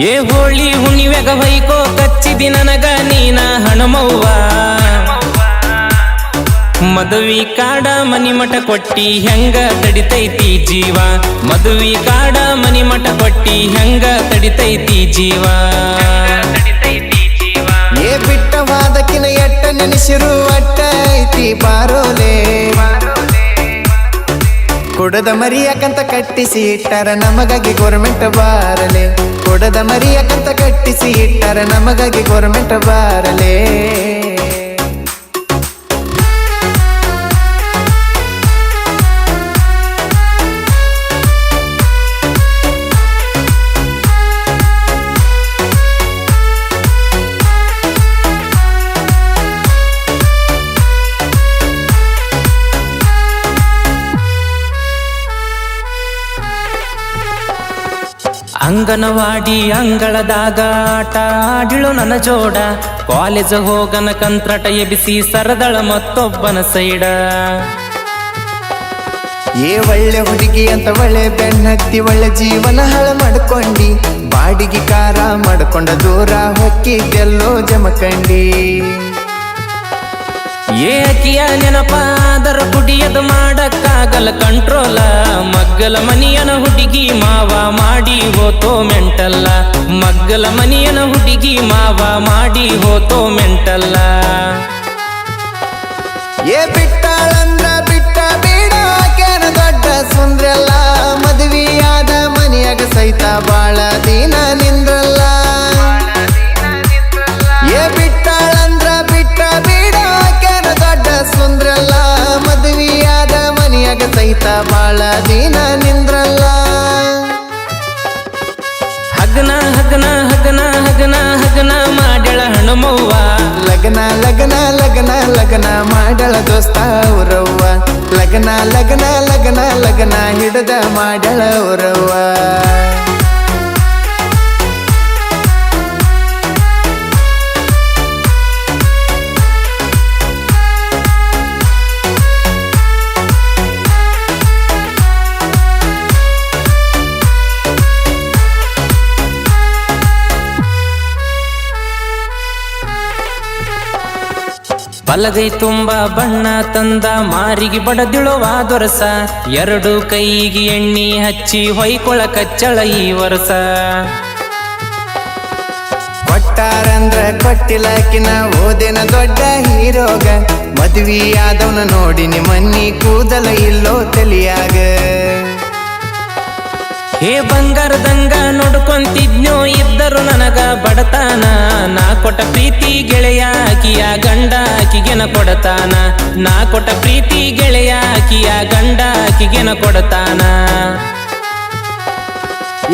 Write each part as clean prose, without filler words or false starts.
ಏ ಹೋಳಿ ಹುಣ್ಣಿವೆಗ ಹೊಯ್ಕೋ ಕಚ್ಚಿದಿ ನನಗ ನೀನ ಹಣಮವ್ವ ಮದುವಿ ಕಾಡ ಮನಿಮಠ ಕೊಟ್ಟಿ ಹೆಂಗ ತಡಿತೈತಿ ಜೀವ ಮದುವಿ ಕಾಡ ಮನಿಮಠ ಕೊಟ್ಟಿ ಹೆಂಗ ತಡಿತೈತಿ ಜೀವ ಏ ಬಿಟ್ಟವಾದಕಿನ ಎಟ್ಟ ನೆನೆಸಿರು ಅಟ್ಟ ಐತಿ ಬಾರೋಲೆ ಕೊಡದ ಮರಿಯಕಂತ ಕಟ್ಟಿಸಿ ಇಟ್ಟಾರ ನಮಗಾಗಿ ಗೋರ್ಮೆಂಟ್ ಬಾರಲೆ ಕೊಡದ ಮರಿಯಕಂತ ಕಟ್ಟಿಸಿ ಇಟ್ಟಾರ ನಮಗಾಗಿ ಗೋರ್ಮೆಂಟ್ ಬಾರಲೆ ಅಂಗನವಾಡಿ ಅಂಗಳದಾಗ ಆಟ ಆಡಿಳು ನನ್ನ ಜೋಡ ಕಾಲೇಜ್ ಹೋಗನ ಕಂತ್ರಟ ಎಬಿಸಿ ಸರದಳ ಮತ್ತೊಬ್ಬನ ಸೈಡ ಏ ಒಳ್ಳೆ ಹುಡುಗಿ ಅಂತ ಒಳ್ಳೆ ಬೆನ್ನತ್ತಿ ಒಳ್ಳೆ ಜೀವನ ಹಾಳು ಮಾಡ್ಕೊಂಡಿ ಬಾಡಿಗೆ ಕಾರ ಮಾಡ್ಕೊಂಡ ದೂರ ಹೊಕ್ಕಿದ್ದೆಲ್ಲೋ ಜಮಕಂಡಿ ಏಕಿಯ ನೆನಪಾದರ ಕುಡಿಯದು ಮಾಡಕ್ಕಾಗಲ್ಲ ಕಂಟ್ರೋಲ ಮಗ್ಗಲ ಮನಿಯನ ಹುಡುಗಿ ಮಾವ ಮಾಡಿ ಹೋತೋ ಮೆಂಟಲ್ಲ ಮಗ್ಗಲ ಮನಿಯನ ಹುಡುಗಿ ಮಾವ ಮಾಡಿ ಹೋತೋ ಮೆಂಟಲ್ಲ ಏ ಬಿಟ್ಟಾಳಂದ್ರ ಬಿಟ್ಟ ಬೇಡ ಕೇನ ದೊಡ್ಡ ಸುಂದ್ರಲ್ಲ ಮದುವೆಯಾದ ಮನೆಯಾಗ ಸಹಿತ ಬಾಳ ದಿನ ನಿಂದ್ರಲ್ಲ ಏ ಬಿಟ್ಟಾಳಂದ್ರ ಬಿಟ್ಟ ಬೇಡ ಕೇನ ದೊಡ್ಡ ಸುಂದ್ರಲ್ಲ ಮದುವೆಯಾದ ಮನೆಯಾಗ ಸಹಿತ ಬಾಳ ದಿನ ನಿಂದ್ರಲ್ಲ ಹಗನ ಹಗನ ಹಗನ ಹಗನ ಹಗನ ಮಾಡ್ಯಾಳ ಹಣಮವ್ವ ಲಗ್ನ ಲಗ್ನ ಲಗ್ನ ಲಗ್ನ ಮಾಡಳ ದೋಸ್ತ ಊರವ್ವ ಲಗ್ನ ಲಗ್ನ ಲಗ್ನ ಲಗ್ನ ಹಿಡದ ಮಾಡಳ ಊರವ್ವ ಬಲಗೈ ತುಂಬ ಬಣ್ಣ ತಂದ ಮಾರಿಗೆ ಬಡದಿಳುವಾದೊರಸ ಎರಡು ಕೈಗೆ ಎಣ್ಣೆ ಹಚ್ಚಿ ಹೊಯ್ಕೊಳ ಕಚ್ಚಳ ಈ ವರ್ಷ ಕೊಟ್ಟಾರಂದ್ರ ಕೊಟ್ಟಿಲಕಿನ ಓದಿನ ದೊಡ್ಡ ಹೀರೋಗ ಮದುವೆಯಾದವನ ನೋಡಿನಿ ಮನ್ನಿ ಕೂದಲ ಇಲ್ಲೋ ತಲಿಯಾಗ ಹೇ ಬಂಗಾರದಂಗ ನೋಡ್ಕೊಂತಿದ್ನೋ ಇದ್ದರು ನನಗ ಬಡತಾನ ನಾ ಕೊಟ್ಟ ಪ್ರೀತಿ ಗೆಳೆಯ ಆಕಿಯ ಗಂಡ ಆಕಿಗೆನ ಕೊಡತಾನ ನಾ ಕೊಟ್ಟ ಪ್ರೀತಿ ಗೆಳೆಯ ಆಕಿಯ ಗಂಡ ಆಕಿಗೆನ ಕೊಡತಾನ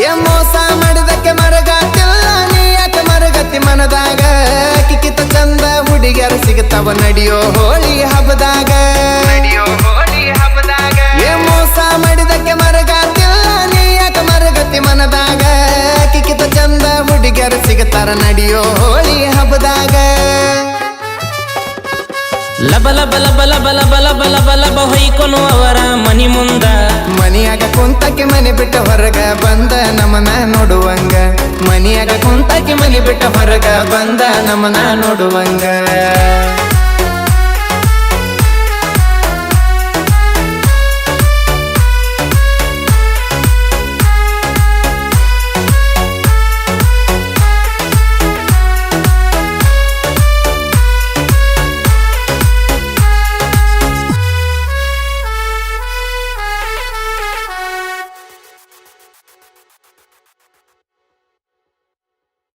ಏ ಮೋಸ ಮಾಡಿದಕ್ಕೆ ಮರಗಾತಿಲ್ಲ ನೀ ಯಾಕೆ ಮರಗತಿ ಮನದಾಗ ಕಿಕ್ಕಿತ ಚಂದ ಹುಡುಗಿಯರು ಸಿಗುತ್ತವ ನಡಿಯೋ ಹೋಳಿ ಹಬ್ಬದಾಗ ಏ ಮೋಸ ಮಾಡಿದಕ್ಕೆ ಮರಗಾತಿಲ್ಲ ನೀ ಯಾಕೆ ಮರಗತಿ ಮನದಾಗ ಕಿಕ್ಕಿತ ಚಂದ ಹುಡುಗಿಯರು ಸಿಗುತ್ತಾರ ನಡಿಯೋ ಹೋಳಿ ಹಬ್ಬದಾಗ ಲಬ ಲಬ ಲಬ ಲಬ ಲಬ ಲಬ ಲಬ ಲಬ ಹೊಯ್ಕೊನು ಅವರ ಮನಿ ಮುಂದ ಮನಿಯಾಗ ಕುಂತಕ್ಕೆ ಮನೆ ಬಿಟ್ಟ ಹೊರಗ ಬಂದ ನಮನ ನೋಡುವಂಗ ಮನಿಯಾಗ ಕುಂತಕ್ಕೆ ಮನೆ ಬಿಟ್ಟ ಹೊರಗ ಬಂದ ನಮನ ನೋಡುವಂಗ